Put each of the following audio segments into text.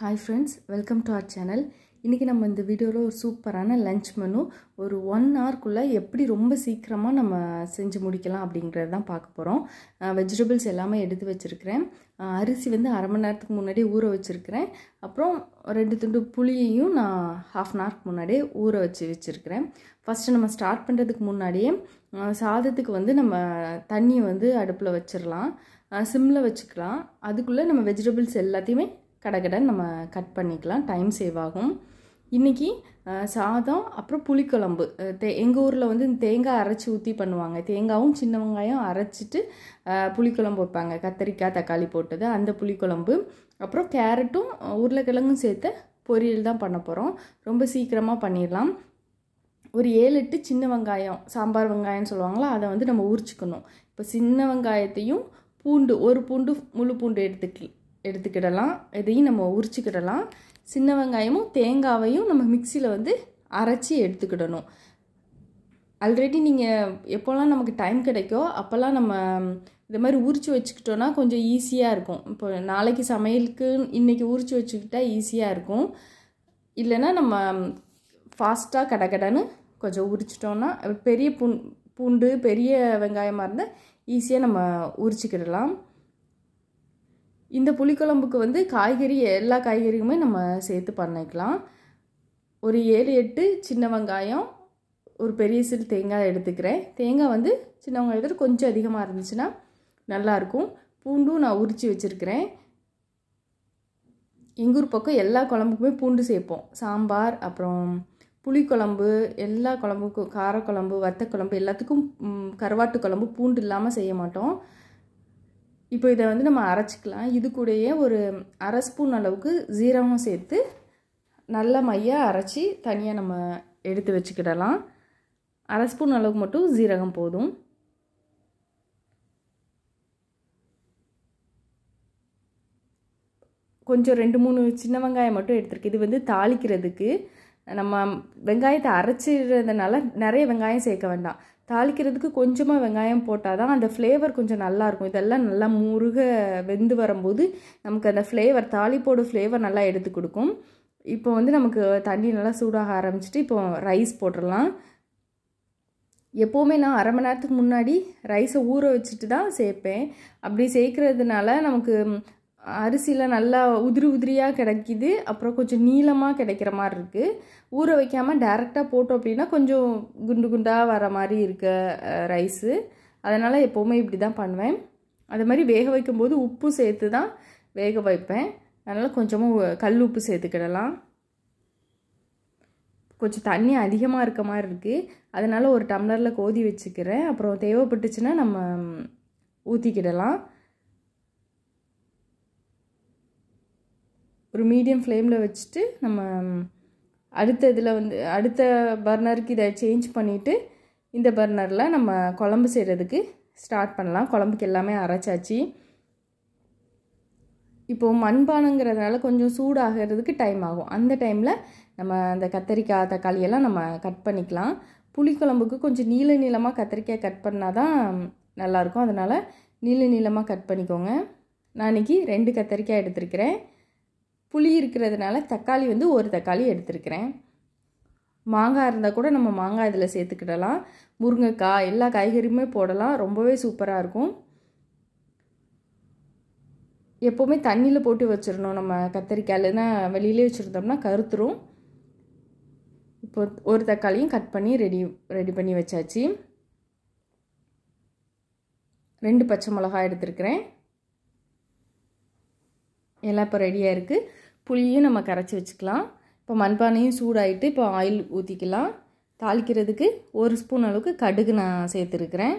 Hi friends, welcome to our channel. இன்னைக்கு நம்ம இந்த வீடியோல ஒரு சூப்பரான லஞ்ச் மெனு ஒரு 1 hour குள்ள எப்படி ரொம்ப சீக்கிரமா நம்ம செஞ்சு முடிக்கலாம் அப்படிங்கறத தான் பார்க்க போறோம். வெஜிடபிள்ஸ் எல்லாமே எடுத்து வச்சிருக்கேன். அரிசி வந்து அரை மணி நேரத்துக்கு முன்னாடி ஊற வச்சிருக்கேன். அப்புறம் ரெண்டு துண்டு புளியையும் நான் half an hour முன்னாடி ஊற வச்சிருக்கேன். ஃபர்ஸ்ட் நம்ம ஸ்டார்ட் பண்றதுக்கு முன்னாடியே சாதத்துக்கு வந்து நம்ம தண்ணி வந்து அடுப்புல வச்சிரலாம். சிம்ல வச்சுக்கலாம். அதுக்குள்ள நம்ம வெஜிடபிள்ஸ் எல்லாத்தையுமே கடகடன் நம்ம கட் பண்ணிக்கலாம். டைம் சேவ் ஆகும். இன்னைக்கு சாதம் அப்புறம் புளிக்குழம்பு எங்க ஊர்ல வந்து தேங்காய் அரைச்சு ஊத்தி பண்ணுவாங்க. தேங்காவும் சின்ன வெங்காயம் அரைச்சிட்டு புளிக்குழம்பு வைப்பாங்க. கத்தரிக்காய் தக்காளி போட்டது அந்த புளிக்குழம்பு. அப்புறம் கேரட்டும் உருளைக்கிழங்கும் சேர்த்து பொரியல் தான் பண்ண போறோம். ரொம்ப சீக்கிரமா பண்ணிடலாம். ஒரு 7-8 சின்ன வெங்காயம் சாம்பார் வெங்காயம் சொல்லுவாங்களா அதை வந்து நம்ம உரிச்சுக்கணும். இப்போ சின்ன வெங்காயத்தையும் பூண்டு ஒரு பூண்டு முழு பூண்டு எடுத்துக்கிடலாம். இதையும் நம்ம உரிச்சுக்கிடலாம். சின்ன வெங்காயமும் தேங்காவையும் நம்ம மிக்சியில் வந்து அரைச்சி எடுத்துக்கிடணும். ஆல்ரெடி நீங்கள் எப்போல்லாம் நமக்கு டைம் கிடைக்கோ அப்போல்லாம் நம்ம இந்த மாதிரி உரிச்சு வச்சுக்கிட்டோன்னா கொஞ்சம் ஈஸியாக இருக்கும். இப்போ நாளைக்கு சமையலுக்கு இன்றைக்கி உரிச்சு வச்சுக்கிட்டா ஈஸியாக இருக்கும். இல்லைன்னா நம்ம ஃபாஸ்ட்டாக கடகடன்னு கொஞ்சம் உரிச்சிட்டோன்னா பெரிய பூண்டு பெரிய வெங்காயமாக இருந்தால் ஈஸியாக நம்ம உரிச்சிக்கிடலாம். இந்த புளிக்குழம்புக்கு வந்து காய்கறி எல்லா காய்கறியுமே நம்ம சேர்த்து பண்ணிக்கலாம். ஒரு 7-8 சின்ன வெங்காயம் ஒரு பெரிய சிறு தேங்காய் எடுத்துக்கிறேன். தேங்காய் வந்து சின்ன வெங்காயத்தில் கொஞ்சம் அதிகமாக இருந்துச்சுன்னா நல்லாயிருக்கும். பூண்டும் நான் உரித்து வச்சுருக்கிறேன். எங்கள் ஊர் பக்கம் எல்லா குழம்புக்குமே பூண்டு சேர்ப்போம். சாம்பார் அப்புறம் புளிக்குழம்பு எல்லா குழம்புக்கும் காரக்குழம்பு வத்தக்குழம்பு எல்லாத்துக்கும் கருவாட்டு குழம்பு பூண்டு இல்லாமல் செய்ய மாட்டோம். இப்போ இதை வந்து நம்ம அரைச்சிக்கலாம். இது கூடயே ஒரு அரை ஸ்பூன் அளவுக்கு ஜீரகம் சேர்த்து நல்ல மையாக அரைச்சி தனியாக நம்ம எடுத்து வச்சுக்கிடலாம். அரை ஸ்பூன் அளவுக்கு மட்டும் ஜீரகம் போதும். கொஞ்சம் 2-3 சின்ன வெங்காயம் மட்டும் எடுத்துருக்கு. இது வந்து தாளிக்கிறதுக்கு நம்ம வெங்காயத்தை அரைச்சிடுறதுனால நிறைய வெங்காயம் சேர்க்க வேண்டாம். தாளிக்கிறதுக்கு கொஞ்சமாக வெங்காயம் போட்டால் தான் அந்த ஃப்ளேவர் கொஞ்சம் நல்லாயிருக்கும். இதெல்லாம் நல்லா முருக வெந்து வரும்போது நமக்கு அந்த ஃப்ளேவர் தாளிப்போட ஃப்ளேவர் நல்லா எடுத்து கொடுக்கும். இப்போ வந்து நமக்கு தண்ணி நல்லா சூடாக ஆரம்பிச்சிட்டு இப்போ ரைஸ் போட்டுடலாம். எப்போவுமே நான் அரை மணி நேரத்துக்கு முன்னாடி ரைஸை ஊற வச்சுட்டு தான் சேர்ப்பேன். அப்படி சேர்க்கறதுனால நமக்கு அரிசியில் நல்லா உதிரியாக கிடைக்கிது. அப்புறம் கொஞ்சம் நீளமாக கிடைக்கிற மாதிரி இருக்குது. ஊற வைக்காமல் டேரெக்டாக போட்டோம் அப்படின்னா கொஞ்சம் குண்டு குண்டாக வர மாதிரி இருக்க ரைஸு. அதனால் எப்போவுமே இப்படி தான் பண்ணுவேன். அது மாதிரி வேக வைக்கும்போது உப்பு சேர்த்து தான் வேக வைப்பேன். அதனால் கொஞ்சமாக கல் உப்பு சேர்த்துக்கிடலாம். கொஞ்சம் தண்ணி அதிகமாக இருக்க மாதிரி இருக்குது. அதனால் ஒரு டம்ளரில் கோதி வச்சுக்கிறேன். அப்புறம் தேவைப்பட்டுச்சுன்னா நம்ம ஊற்றிக்கிடலாம். ஒரு மீடியம் ஃப்ளேமில் வச்சுட்டு நம்ம அடுத்த இதில் வந்து அடுத்த பர்னருக்கு இதை சேஞ்ச் பண்ணிவிட்டு இந்த பர்னரில் நம்ம குழம்பு செய்கிறதுக்கு ஸ்டார்ட் பண்ணலாம். குழம்புக்கு எல்லாமே அரைச்சாச்சு. இப்போது மண்பானைங்கிறதுனால கொஞ்சம் சூடாகிறதுக்கு டைம் ஆகும். அந்த டைமில் நம்ம அந்த கத்தரிக்காய் தக்காளியெல்லாம் நம்ம கட் பண்ணிக்கலாம். புளிக்குழம்புக்கு கொஞ்சம் நீளமாக கத்தரிக்காய் கட் பண்ணால் தான் நல்லாயிருக்கும். அதனால் நீளமாக கட் பண்ணிக்கோங்க. நான் இன்றைக்கி 2 கத்தரிக்காய் எடுத்துருக்கிறேன். புளி இருக்கிறதுனால தக்காளி வந்து ஒரு தக்காளி எடுத்துருக்கிறேன். மாங்காய் இருந்தால் கூட நம்ம மாங்காய் இதில் சேர்த்துக்கிடலாம். முருங்கைக்காய் எல்லா காய்கறியுமே போடலாம். ரொம்பவே சூப்பராக இருக்கும். எப்போவுமே தண்ணியில் போட்டு வச்சிடணும். நம்ம கத்தரிக்காய் இல்லைன்னா வெளியிலே வச்சுருந்தோம்னா கருத்துரும். இப்போ ஒரு தக்காளியும் கட் பண்ணி ரெடி பண்ணி வச்சாச்சு. 2 பச்சை மிளகாய் எடுத்துருக்கிறேன். எல்லாம் இப்போ ரெடியாக இருக்குது. புளியும் நம்ம கரைச்சி வச்சுக்கலாம். இப்போ மண்பானையும் சூடாகிட்டு இப்போ ஆயில் ஊற்றிக்கலாம். தாளிக்கிறதுக்கு 1 ஸ்பூன் அளவுக்கு கடுகு நான் சேர்த்துருக்கிறேன்.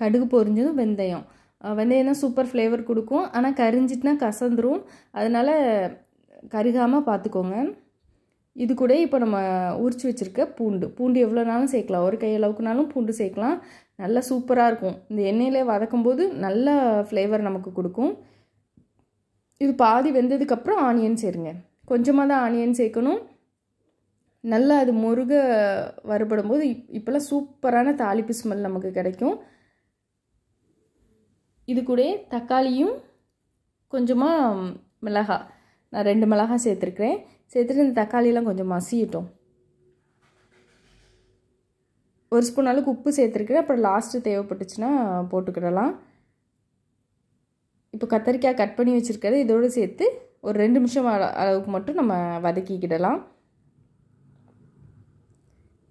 கடுகு பொரிஞ்சதும் வெந்தயம் தான் சூப்பர் ஃப்ளேவர் கொடுக்கும். ஆனால் கரிஞ்சிட்டுனா கசந்துரும். அதனால் கருகாமல் பார்த்துக்கோங்க. இது கூட இப்போ நம்ம உரிச்சு வச்சுருக்க பூண்டு எவ்வளோ நாளும் சேர்க்கலாம். ஒரு கை அளவுக்குனாலும் பூண்டு சேர்க்கலாம். நல்லா சூப்பராக இருக்கும். இந்த எண்ணெயிலே வதக்கும் போது நல்ல ஃப்ளேவர் நமக்கு கொடுக்கும். இது பாதி வெந்ததுக்கப்புறம் ஆனியன் சேருங்க. கொஞ்சமாக தான் ஆனியன் சேர்க்கணும். நல்லா அது முருக வறுபடும் போது இப்போல்லாம் சூப்பரான தாளிப்பு ஸ்மெல் நமக்கு கிடைக்கும். இது கூட தக்காளியும் கொஞ்சமாக மிளகாய், நான் 2 மிளகாய் சேர்த்துருக்கிறேன். சேர்த்துட்டு இந்த தக்காளியெலாம் கொஞ்சம் மசியட்டும். 1 ஸ்பூன் அளவுக்கு உப்பு சேர்த்துருக்கிறேன். அப்புறம் லாஸ்ட்டு தேவைப்பட்டுச்சுன்னா போட்டுக்கிடலாம். இப்போ கத்தரிக்காய் கட் பண்ணி வச்சுருக்கிறது இதோடு சேர்த்து ஒரு 2 நிமிஷம் அளவுக்கு மட்டும் நம்ம வதக்கிக்கிடலாம்.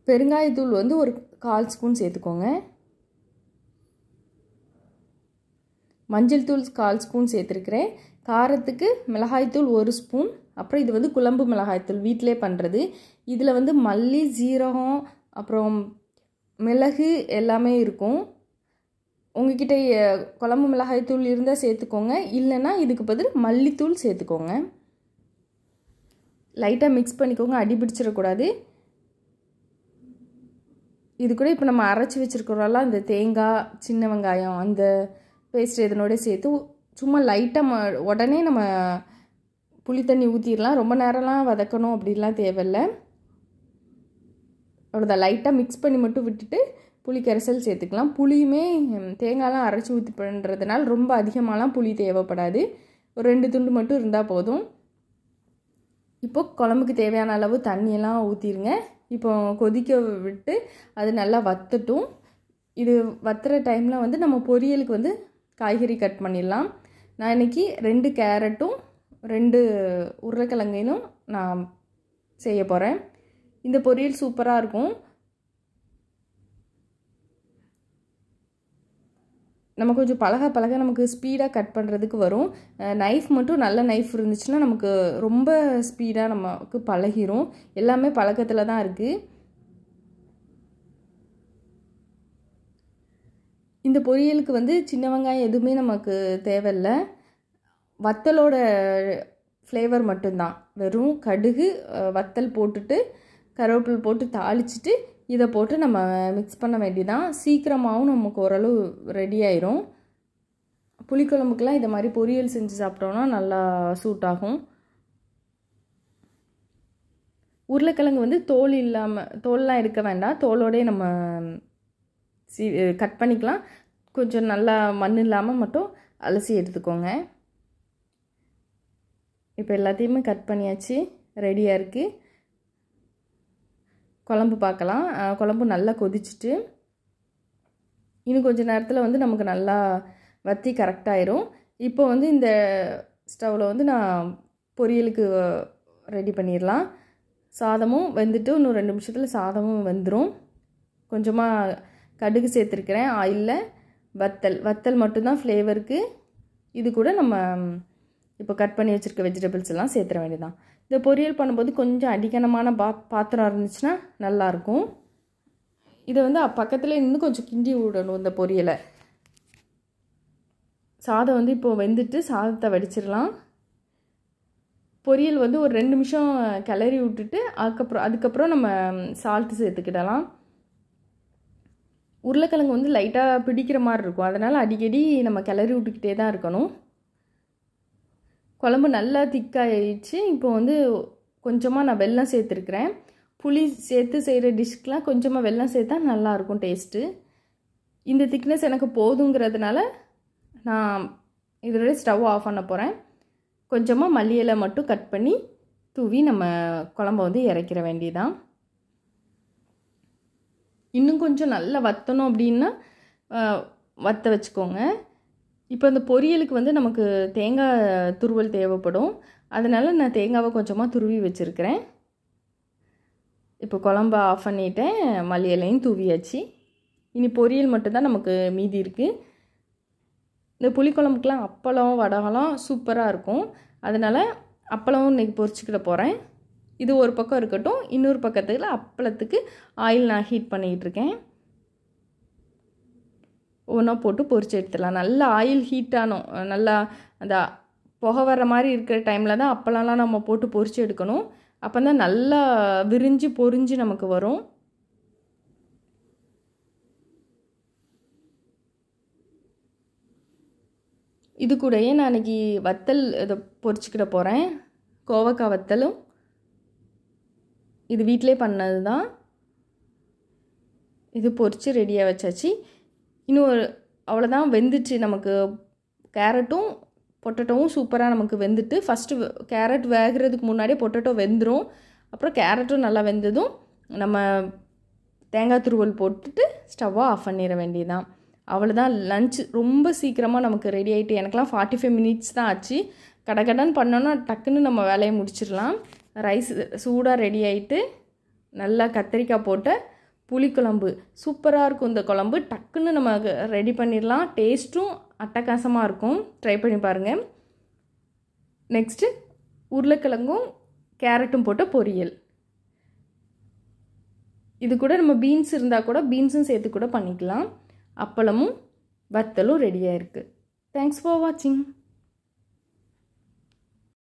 பெருங்காயத்தூள் வந்து ஒரு 1/4 ஸ்பூன் சேர்த்துக்கோங்க. மஞ்சள் தூள் 1/4 ஸ்பூன் சேர்த்துருக்கிறேன். காரத்துக்கு மிளகாய்த்தூள் 1 ஸ்பூன். அப்புறம் இது வந்து குழம்பு மிளகாய்த்தூள் வீட்டிலே பண்ணுறது. இதில் வந்து மல்லி, ஜீரகம், அப்புறம் மிளகு எல்லாமே இருக்கும். உங்ககிட்ட குழம்பு மிளகாய்த்தூள் இருந்தால் சேர்த்துக்கோங்க. இல்லைன்னா இதுக்கு பதில் மல்லித்தூள் சேர்த்துக்கோங்க. லைட்டாக மிக்ஸ் பண்ணிக்கோங்க, அடி பிடிச்சிடக்கூடாது. இது கூட இப்போ நம்ம அரைச்சி வச்சுருக்கிறோம்ல அந்த தேங்காய், சின்ன வெங்காயம், அந்த பேஸ்ட் இதனோட சேர்த்து சும்மா லைட்டாக உடனே நம்ம புளி தண்ணி ஊற்றிடலாம். ரொம்ப நேரம்லாம் வதக்கணும் அப்படின்லாம் தேவையில்லை. அவ்வளோதான், லைட்டாக மிக்ஸ் பண்ணி மட்டும் விட்டுட்டு புளி கரைசல் சேர்த்துக்கலாம். புளியுமே தேங்காய்லாம் அரைச்சி ஊற்றி பண்ணுறதுனால ரொம்ப அதிகமாகலாம் புளி தேவைப்படாது. ஒரு 2 துண்டு மட்டும் இருந்தால் போதும். இப்போ குழம்புக்கு தேவையான அளவு தண்ணியெல்லாம் ஊற்றிடுங்க. இப்போ கொதிக்க விட்டு அது நல்லா வற்றட்டும். இது வற்றுற டைமில் வந்து நம்ம பொரியலுக்கு வந்து காய்கறி கட் பண்ணிடலாம். நான் இன்றைக்கி 2 கேரட்டும் 2 உருளைக்கிழங்கையும் நான் செய்ய போகிறேன். இந்த பொரியல் சூப்பராக இருக்கும். நம்ம கொஞ்சம் பழக நமக்கு ஸ்பீடாக கட் பண்ணுறதுக்கு வரும். நைஃப் மட்டும் நல்ல நைஃப் இருந்துச்சுன்னா நமக்கு ரொம்ப ஸ்பீடாக நமக்கு பழகிரும். எல்லாமே பழக்கத்தில் தான் இருக்குது. இந்த பொரியலுக்கு வந்து சின்ன வெங்காயம் எதுவுமே நமக்கு தேவையில்லை. வத்தலோட ஃப்ளேவர் மட்டும்தான். வெறும் கடுகு, வத்தல் போட்டுட்டு கருவேப்பிலை போட்டு தாளிச்சிட்டு இதை போட்டு நம்ம மிக்ஸ் பண்ண வேண்டியதான். சீக்கிரமாகவும் நமக்கு ஓரளவு ரெடி ஆயிரும். புளிக்குழம்புக்கெலாம் இதை மாதிரி பொரியல் செஞ்சு சாப்பிட்டோன்னா நல்லா சூட் ஆகும். உருளைக்கிழங்கு வந்து தோல்லாம் எடுக்க வேண்டாம். தோலோடே நம்ம கட் பண்ணிக்கலாம். கொஞ்சம் நல்லா மண் இல்லாமல் மட்டும் அலசி எடுத்துக்கோங்க. இப்போ எல்லாத்தையுமே கட் பண்ணியாச்சு, ரெடியாக இருக்குது. குழம்பு பார்க்கலாம். குழம்பு நல்லா கொதிச்சுட்டு இன்னும் கொஞ்சம் நேரத்தில் வந்து நமக்கு நல்லா வற்றி கரெக்டாயிரும். இப்போ வந்து இந்த ஸ்டவ்வில் வந்து நான் பொரியலுக்கு ரெடி பண்ணிடலாம். சாதமும் வெந்துட்டு இன்னும் 2 நிமிஷத்தில் சாதமும் வெந்துடும். கொஞ்சமாக கடுகு சேர்த்துருக்கிறேன். ஆயிலில் வத்தல் மட்டும்தான் ஃப்ளேவருக்கு. இது கூட நம்ம இப்போ கட் பண்ணி வச்சுருக்க வெஜிடபிள்ஸ் எல்லாம் சேர்த்துற வேண்டியதான். இந்த பொரியல் பண்ணும்போது கொஞ்சம் அடிக்கனமான பாத்திரம் இருந்துச்சுன்னா நல்லாயிருக்கும். இதை வந்து பக்கத்தில் இன்னும் கொஞ்சம் கிண்டி விடணும் இந்த பொரியலை. சாதம் வந்து இப்போது வெந்துட்டு சாதத்தை வடிச்சிடலாம். பொரியல் வந்து ஒரு 2 நிமிஷம் கிளறி விட்டுட்டு அதுக்கப்புறம் நம்ம சால்ட்டு சேர்த்துக்கிடலாம். உருளைக்கிழங்கு வந்து லைட்டாக பிடிக்கிற மாதிரி இருக்கும். அதனால் அடிக்கடி நம்ம கிளறி விட்டுக்கிட்டே தான் இருக்கணும். குழம்பு நல்லா திக்காயிடுச்சு. இப்போ வந்து கொஞ்சமாக நான் வெல்லம் சேர்த்துருக்குறேன். புளி சேர்த்து செய்கிற டிஷ்க்கெலாம் கொஞ்சமாக வெல்லம் சேர்த்தா நல்லாயிருக்கும் டேஸ்ட்டு. இந்த திக்னஸ் எனக்கு போதுங்கிறதுனால நான் இதோட ஸ்டவ் ஆஃப் பண்ண போகிறேன். கொஞ்சமாக மல்லி இலை மட்டும் கட் பண்ணி தூவி நம்ம குழம்ப வந்து இறக்கிற வேண்டியதான். இன்னும் கொஞ்சம் நல்லா வற்றணும் அப்படின்னா வற்ற வச்சுக்கோங்க. இப்போ இந்த பொரியலுக்கு வந்து நமக்கு தேங்காய் துருவல் தேவைப்படும். அதனால் நான் தேங்காவை கொஞ்சமாக துருவி வச்சுருக்கிறேன். இப்போ குழம்ப ஆஃப் பண்ணிவிட்டேன். மல்லி இலையும் தூவியாச்சு. இனி பொரியல் மட்டும்தான் நமக்கு மீதி இருக்குது. இந்த புளிக்குழம்புக்கெலாம் அப்பளம், வடகம்லாம் சூப்பராக இருக்கும். அதனால் அப்பளம் இன்றைக்கி பொரிச்சுக்கிட போகிறேன். இது ஒரு பக்கம் இருக்கட்டும். இன்னொரு பக்கத்தில் அப்பளத்துக்கு ஆயில் நான் ஹீட் பண்ணிக்கிட்டு இருக்கேன். ஒன்றா போட்டு பொரிச்சு எடுத்துடலாம். நல்லா ஆயில் ஹீட் ஆனோம், நல்லா அந்த புகை வர்ற மாதிரி இருக்கிற டைமில் தான் அப்பளம்லாம் நம்ம போட்டு பொரிச்சு எடுக்கணும். அப்போ தான் நல்லா விரிஞ்சு பொரிஞ்சு நமக்கு வரும். இது கூடயே நான் இன்றைக்கி வத்தல் இதை பொரிச்சுக்கிட போகிறேன். கோவக்காய் வத்தலும் இது வீட்டிலே பண்ணது தான். இது பொரித்து ரெடியாக வச்சாச்சு. இன்னும் அவ்வளோதான், வெந்துச்சு. நமக்கு கேரட்டும் பொட்டேட்டோவும் சூப்பராக நமக்கு வெந்துட்டு ஃபஸ்ட்டு கேரட் வேகிறதுக்கு முன்னாடியே பொட்டேட்டோ வெந்துடும். அப்புறம் கேரட்டும் நல்லா வெந்ததும் நம்ம தேங்காய் துருவல் போட்டுட்டு ஸ்டவ்வை ஆஃப் பண்ணிட வேண்டியதான். அவ்வளோதான். லஞ்ச் ரொம்ப சீக்கிரமாக நமக்கு ரெடி ஆகிட்டு, எனக்கெலாம் 45 மினிட்ஸ் தான் ஆச்சு. கடகடன்னு பண்ணோன்னா டக்குன்னு நம்ம வேலையை முடிச்சிடலாம். ரைஸ் சூடாக ரெடி ஆகிட்டு நல்லா கத்திரிக்காய் போட்ட புளிக்குழம்பு சூப்பராக இருக்கும். இந்த குழம்பு டக்குன்னு நம்ம ரெடி பண்ணிடலாம். டேஸ்ட்டும் அட்டகாசமாக இருக்கும். ட்ரை பண்ணி பாருங்கள். நெக்ஸ்ட்டு உருளைக்கிழங்கும் கேரட்டும் போட்ட பொரியல். இது கூட நம்ம பீன்ஸ் இருந்தால் கூட பீன்ஸும் சேர்த்து கூட பண்ணிக்கலாம். அப்பளமும் வத்தலும் ரெடியாக இருக்குது. தேங்க்ஸ் ஃபார் வாட்சிங்.